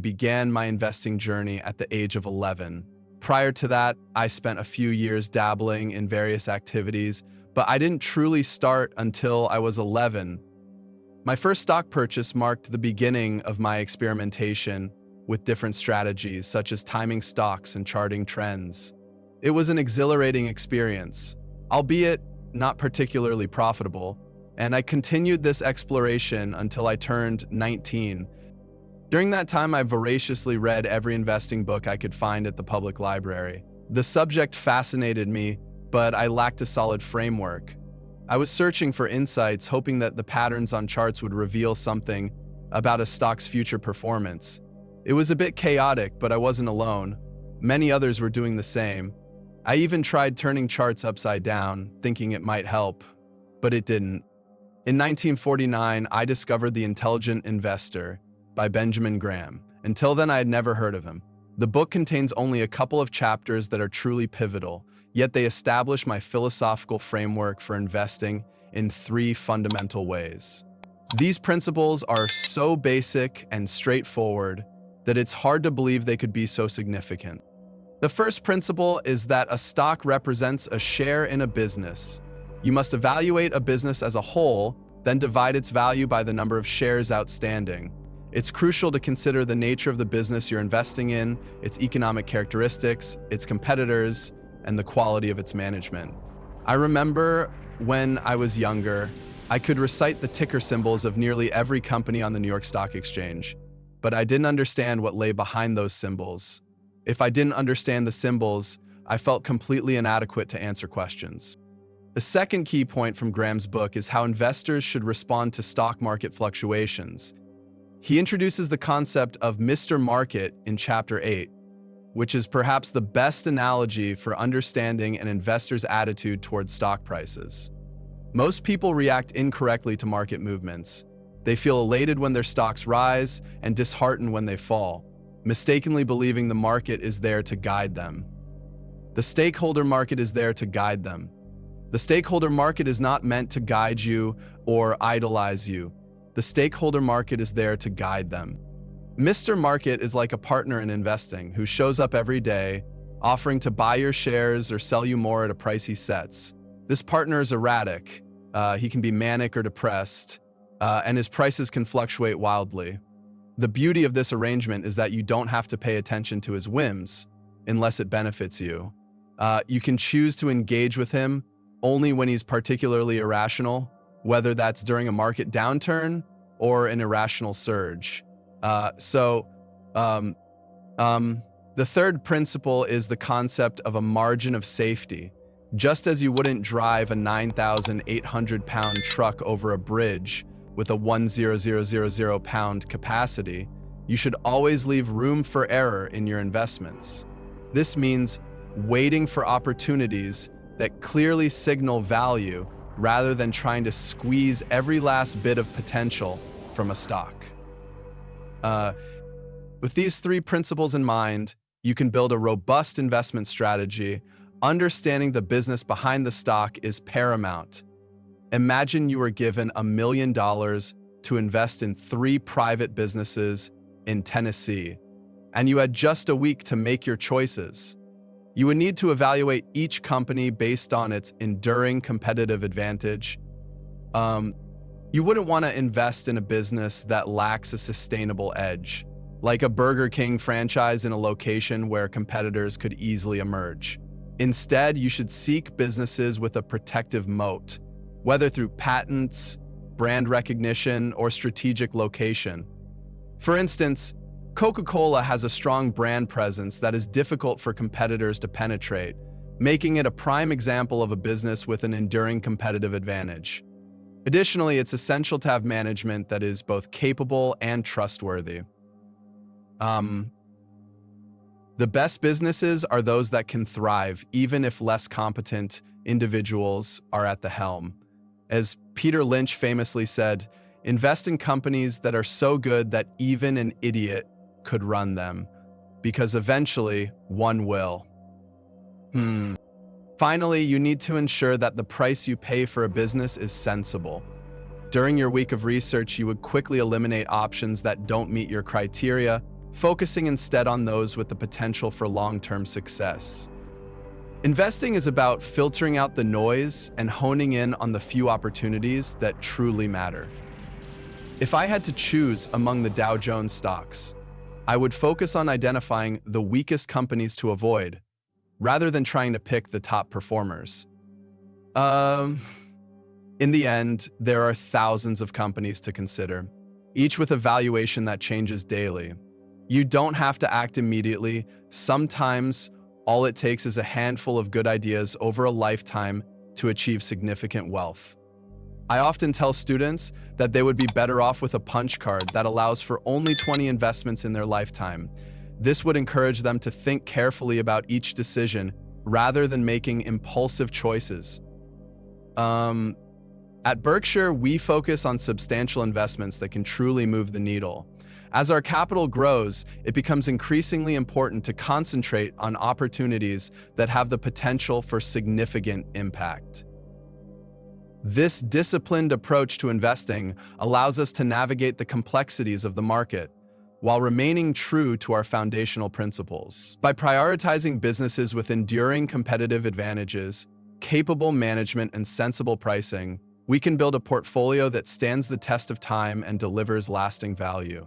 began my investing journey at the age of 11. Prior to that, I spent a few years dabbling in various activities, but I didn't truly start until I was 11. My first stock purchase marked the beginning of my experimentation with different strategies, such as timing stocks and charting trends. It was an exhilarating experience, albeit not particularly profitable, and I continued this exploration until I turned 19. During that time, I voraciously read every investing book I could find at the public library. The subject fascinated me, but I lacked a solid framework. I was searching for insights, hoping that the patterns on charts would reveal something about a stock's future performance. It was a bit chaotic, but I wasn't alone. Many others were doing the same. I even tried turning charts upside down, thinking it might help, but it didn't. In 1949, I discovered The Intelligent Investor by Benjamin Graham. Until then, I had never heard of him. The book contains only a couple of chapters that are truly pivotal, yet they establish my philosophical framework for investing in 3 fundamental ways. These principles are so basic and straightforward that it's hard to believe they could be so significant. The first principle is that a stock represents a share in a business. You must evaluate a business as a whole, then divide its value by the number of shares outstanding. It's crucial to consider the nature of the business you're investing in, its economic characteristics, its competitors, and the quality of its management. I remember when I was younger, I could recite the ticker symbols of nearly every company on the New York Stock Exchange, but I didn't understand what lay behind those symbols. If I didn't understand the symbols, I felt completely inadequate to answer questions. The second key point from Graham's book is how investors should respond to stock market fluctuations. He introduces the concept of Mr. Market in Chapter 8, which is perhaps the best analogy for understanding an investor's attitude towards stock prices. Most people react incorrectly to market movements. They feel elated when their stocks rise and disheartened when they fall, mistakenly believing the market is there to guide them. The stakeholder market is there to guide them. The stakeholder market is not meant to guide you or idolize you. The stakeholder market is there to guide them. Mr. Market is like a partner in investing who shows up every day, offering to buy your shares or sell you more at a price he sets. This partner is erratic. He can be manic or depressed, and his prices can fluctuate wildly. The beauty of this arrangement is that you don't have to pay attention to his whims unless it benefits you. You can choose to engage with him only when he's particularly irrational, whether that's during a market downturn or an irrational surge. The third principle is the concept of a margin of safety. Just as you wouldn't drive a 9,800-pound truck over a bridge with a 1,000-pound capacity, you should always leave room for error in your investments. This means waiting for opportunities that clearly signal value rather than trying to squeeze every last bit of potential from a stock. With these 3 principles in mind, you can build a robust investment strategy. Understanding the business behind the stock is paramount. Imagine you were given $1 million to invest in 3 private businesses in Tennessee, and you had just a week to make your choices. You would need to evaluate each company based on its enduring competitive advantage. You wouldn't want to invest in a business that lacks a sustainable edge, like a Burger King franchise in a location where competitors could easily emerge. Instead, you should seek businesses with a protective moat, whether through patents, brand recognition, or strategic location. For instance, Coca-Cola has a strong brand presence that is difficult for competitors to penetrate, making it a prime example of a business with an enduring competitive advantage. Additionally, it's essential to have management that is both capable and trustworthy. The best businesses are those that can thrive even if less competent individuals are at the helm. As Peter Lynch famously said, invest in companies that are so good that even an idiot could run them, because eventually one will. Finally, you need to ensure that the price you pay for a business is sensible. During your week of research, you would quickly eliminate options that don't meet your criteria, focusing instead on those with the potential for long-term success. Investing is about filtering out the noise and honing in on the few opportunities that truly matter. If I had to choose among the Dow Jones stocks, I would focus on identifying the weakest companies to avoid, rather than trying to pick the top performers. In the end, there are thousands of companies to consider, each with a valuation that changes daily. You don't have to act immediately. Sometimes, all it takes is a handful of good ideas over a lifetime to achieve significant wealth. I often tell students that they would be better off with a punch card that allows for only 20 investments in their lifetime. This would encourage them to think carefully about each decision rather than making impulsive choices. At Berkshire, we focus on substantial investments that can truly move the needle. As our capital grows, it becomes increasingly important to concentrate on opportunities that have the potential for significant impact. This disciplined approach to investing allows us to navigate the complexities of the market while remaining true to our foundational principles. By prioritizing businesses with enduring competitive advantages, capable management, and sensible pricing, we can build a portfolio that stands the test of time and delivers lasting value.